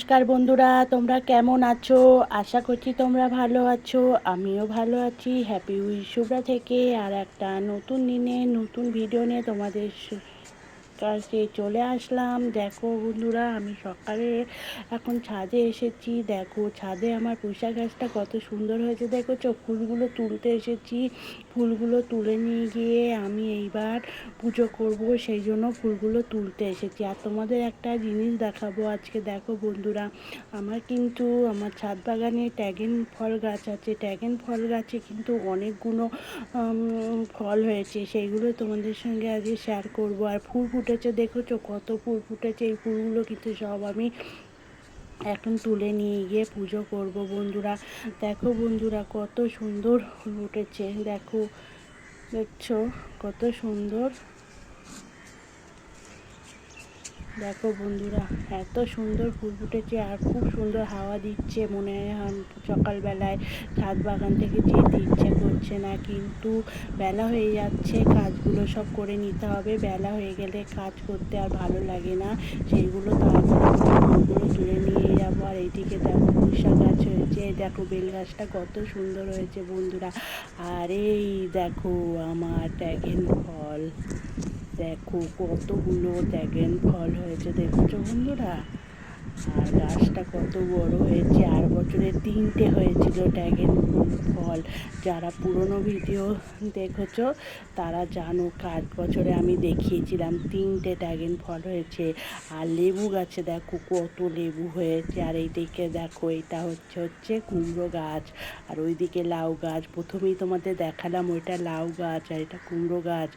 নমস্কার বন্ধুরা, তোমরা কেমন আছো? আশা করছি তোমরা ভালো আছো। আমিও ভালো আছি। হ্যাপি উইশুভ্রা থেকে আর একটা নতুন দিনে নতুন ভিডিও নিয়ে তোমাদের কাছে চলে আসলাম। দেখো বন্ধুরা, আমি সকালে এখন ছাদে এসেছি। দেখো ছাদে আমার পুঁইশাক গাছটা কত সুন্দর হয়েছে দেখেছো। ফুলগুলো তুলতে এসেছি। ফুলগুলো তুলে নিয়ে গিয়ে আমি এইবার পুজো করব, সেই জন্য ফুলগুলো তুলতে এসেছি। আর তোমাদের একটা জিনিস দেখাবো আজকে। দেখো বন্ধুরা, আমার ছাদ বাগানে ট্যাগেন ফল গাছ আছে। ট্যাগেন ফল গাছে কিন্তু অনেকগুলো ফল হয়েছে, সেইগুলো তোমাদের সঙ্গে আজকে শেয়ার করব। আর ফুল ফুটেছে, দেখেছো কত ফুল ফুটেছে। এই ফুলগুলো কিন্তু সব আমি এখন তুলে নিয়ে গিয়ে পুজো করব বন্ধুরা। দেখো বন্ধুরা, কত সুন্দর ফুল ফুটেছে। দেখছো কত সুন্দর। দেখো বন্ধুরা, এত সুন্দর ফুল ফুটেছে আর খুব সুন্দর হাওয়া দিচ্ছে। মনে হয় সকালবেলায় ছাদ বাগান থেকে যেতে ইচ্ছে করছে না, কিন্তু বেলা হয়ে যাচ্ছে। কাজগুলো সব করে নিতে হবে। বেলা হয়ে গেলে কাজ করতে আর ভালো লাগে না। সেইগুলো তাড়াতাড়ি করে ফুলগুলো তুলে নিয়ে যাবো। আর এইদিকে দেখো পুঁইশাক গাছ হয়েছে। দেখো বেল গাছটা কত সুন্দর হয়েছে বন্ধুরা। আর এই দেখো আমার ড্রাগন ফল। দেখো কতগুলো ড্রাগন ফল হয়েছে, দেখেছো বন্ধুরা। আর গাছটা কত বড় হয়েছে। আর বছরে 3টে হয়েছিল ড্রাগন ফল। যারা পুরনো ভিডিও দেখেছো তারা জানো, কাজ বছরে আমি দেখিয়েছিলাম 3টে ড্রাগন ফল হয়েছে। আর লেবু গাছে দেখো কত লেবু হয়েছে। আর এইদিকে দেখো, এটা হচ্ছে কুমড়ো গাছ। আর ওইদিকে লাউ গাছ। প্রথমেই তোমাদের দেখালাম ওইটা লাউ গাছ আর এটা কুমড়ো গাছ।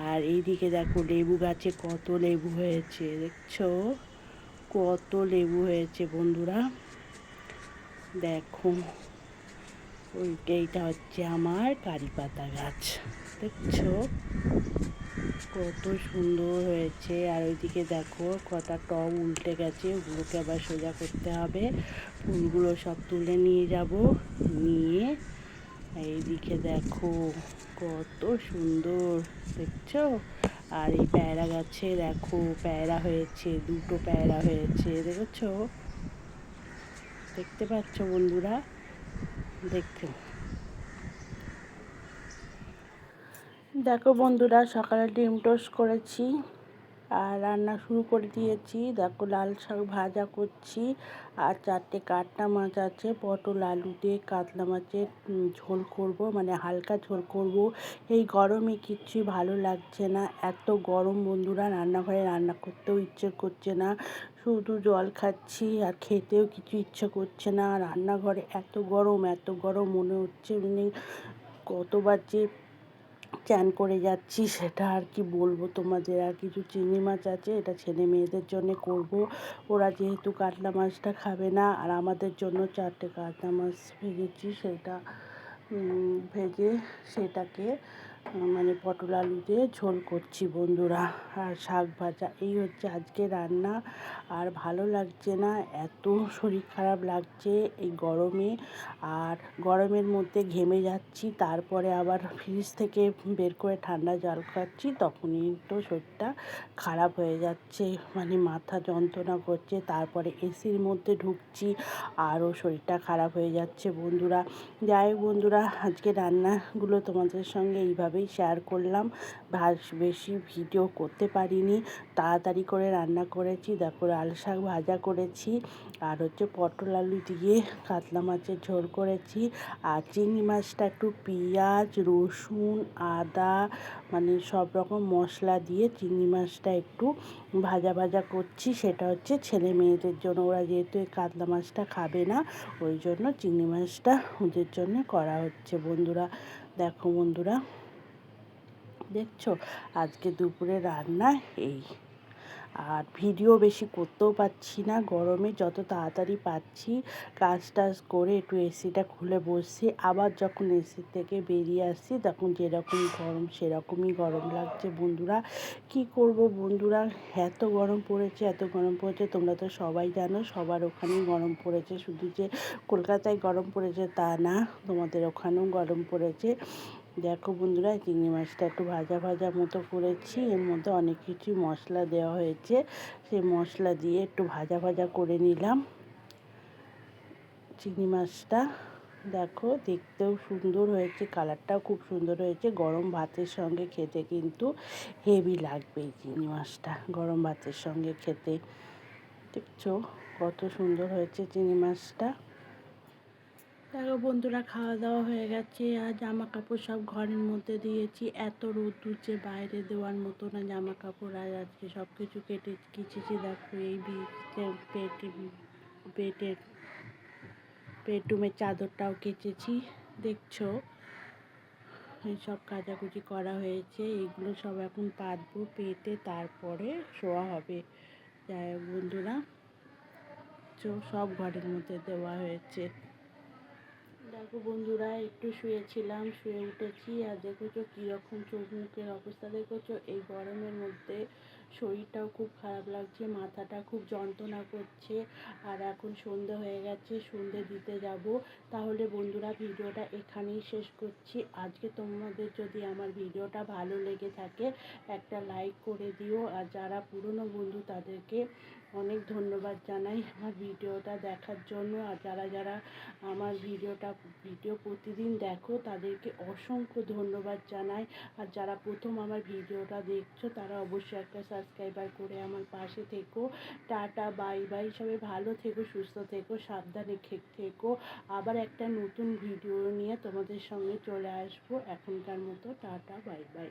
আর এইদিকে দেখো লেবু গাছে কত লেবু হয়েছে, দেখছো কত লেবু হয়েছে বন্ধুরা। দেখো এইটা হচ্ছে আমার কারি পাতা গাছ, দেখছো কত সুন্দর হয়েছে। আর ওইদিকে দেখো কটা টব উল্টে গেছে, ওগুলোকে আবার সোজা করতে হবে। ফুলগুলো সব তুলে নিয়ে যাব। নিয়ে এইদিকে দেখো কত সুন্দর, দেখছো। আর এই পেয়ারা গাছে দেখো পেয়ারা হয়েছে, 2টো পেয়ারা হয়েছে, দেখেছো, দেখতে পাচ্ছ বন্ধুরা। দেখতে দেখো বন্ধুরা, সকালে ডিম টোস্ট করেছি আর রান্না শুরু করে দিয়েছি। দেখো লাল শাক ভাজা করছি। আর 4টে কাতলা মাছ আছে। পটল আলু দিয়ে কাতলা মাছের ঝোল করব, মানে হালকা ঝোল করব। এই গরমে কিচ্ছুই ভালো লাগছে না, এত গরম বন্ধুরা। রান্নাঘরে রান্না করতেও ইচ্ছে করছে না, শুধু জল খাচ্ছি আর খেতেও কিছু ইচ্ছে করছে না। রান্নাঘরে এত গরম মনে হচ্ছে মানে কতবার যে চান করে যাচ্ছি সেটা আর কি বলবো তোমাদের। আর কিছু চিংড়ি মাছ আছে, এটা ছেলে মেয়েদের জন্য করব। ওরা যেহেতু কাতলা মাছটা খাবে না। আর আমাদের জন্য 4টে কাতলা মাছ ভেজেছি, সেটা ভেজে সেটাকে মানে পটল আলু দিয়ে ঝোল করছি বন্ধুরা। আর শাক ভাজা, এই হচ্ছে আজকে রান্না। আর ভালো লাগছে না, এত শরীর খারাপ লাগছে এই গরমে। আর গরমের মধ্যে ঘেমে যাচ্ছি, তারপরে আবার ফ্রিজ থেকে বের করে ঠান্ডা জল খাচ্ছি, তখনই তো শরীরটা খারাপ হয়ে যাচ্ছে, মানে মাথা যন্ত্রণা করছে। তারপরে এসির মধ্যে ঢুকছি, আরও শরীরটা খারাপ হয়ে যাচ্ছে বন্ধুরা। যাই হোক বন্ধুরা, আজকে রান্নাগুলো তোমাদের সঙ্গে এইভাবেই শেয়ার করলাম। বেশি ভিডিও করতে পারিনি, তাড়াতাড়ি করে রান্না করেছি। দেখো লাল শাক ভাজা করেছি, আর হচ্ছে পটল আলু দিয়ে কাতলা মাছের ঝোল করেছি। আর চিংড়ি মাছটা একটু পেঁয়াজ রসুন আদা মানে সব রকম মশলা দিয়ে চিংড়ি মাছটা একটু ভাজা করছি। সেটা হচ্ছে ছেলে মেয়েদের জন্য, ওরা যেহেতু এই কাতলা মাছটা খাবে না, ওই জন্য চিংড়ি মাছটা ওদের জন্য করা হচ্ছে বন্ধুরা। দেখো বন্ধুরা, দেখছো আজকে দুপুরে রান্না এই। আর ভিডিও বেশি করতেও পারছি না গরমে, যত তাড়াতাড়ি পাচ্ছি কাজ টাজ করে একটু এসিটা খুলে বসছি। আবার যখন এসি থেকে বেরিয়ে আসছি তখন যেরকম গরম সেরকমই গরম লাগছে বন্ধুরা। কি করব বন্ধুরা, এত গরম পড়েছে। তোমরা তো সবাই জানো, সবার ওখানেই গরম পড়েছে, শুধু যে কলকাতায় গরম পড়েছে তা না, তোমাদের ওখানেও গরম পড়েছে। দেখো বন্ধুরা, চিংড়ি মাছটা একটু ভাজা মতো করেছি। এর মধ্যে অনেক কিছু মশলা দেওয়া হয়েছে, সেই মশলা দিয়ে একটু ভাজা করে নিলাম। চিংড়ি মাছটা। দেখো দেখতেও সুন্দর হয়েছে, কালারটাও খুব সুন্দর হয়েছে। গরম ভাতের সঙ্গে খেতে কিন্তু হেভি লাগবে এই চিংড়ি মাছটা, গরম ভাতের সঙ্গে খেতে। দেখছো কত সুন্দর হয়েছে চিংড়ি মাছটা। দেখো বন্ধুরা, খাওয়া দাওয়া হয়ে গেছে আর জামা কাপড় সব ঘরের মধ্যে দিয়েছি। এত রোদ্দুর যে বাইরে দেওয়ার মতো না জামা কাপড়। আর আজকে সব কিছু কেচেছি। দেখো এই বেডের বেডরুমের চাদরটাও কেচেছি। দেখছো সব কাচাকুচি করা হয়েছে। এগুলো সব এখন পাতবো, পেতে তারপরে শোয়া হবে। যাই হোক বন্ধুরা, সব ঘরের মধ্যে দেওয়া হয়েছে। দেখো বন্ধুরা, একটু শুয়েছিলাম, শুয়ে উঠেছি আর দেখেছো কীরকম চোখ মুখের অবস্থা। দেখেছো এই গরমের মধ্যে শরীরটাও খুব খারাপ লাগছে, মাথাটা খুব যন্ত্রণা করছে। আর এখন সন্ধে হয়ে গেছে, সন্ধে দিতে যাব। তাহলে বন্ধুরা ভিডিওটা এখানেই শেষ করছি। আজকে তোমাদের যদি আমার ভিডিওটা ভালো লেগে থাকে একটা লাইক করে দিও। আর যারা পুরনো বন্ধু তাদেরকে অনেক ধন্যবাদ জানাই আমার ভিডিওটা দেখার জন্য। আর যারা যারা আমার ভিডিও প্রতিদিন দেখো তাদেরকে অসংখ্য ধন্যবাদ জানাই। আর যারা প্রথম আমার ভিডিওটা দেখছো তারা অবশ্যই একটা সাবস্ক্রাইবার করে আমার পাশে থেকো। Tata, bye bye. সবাই ভালো থেকো, সুস্থ থেকো, সাবধানে থেকো। আবার একটা নতুন ভিডিও নিয়ে তোমাদের সঙ্গে চলে আসবো। এখনকার মতো টাটা, বাই বাই।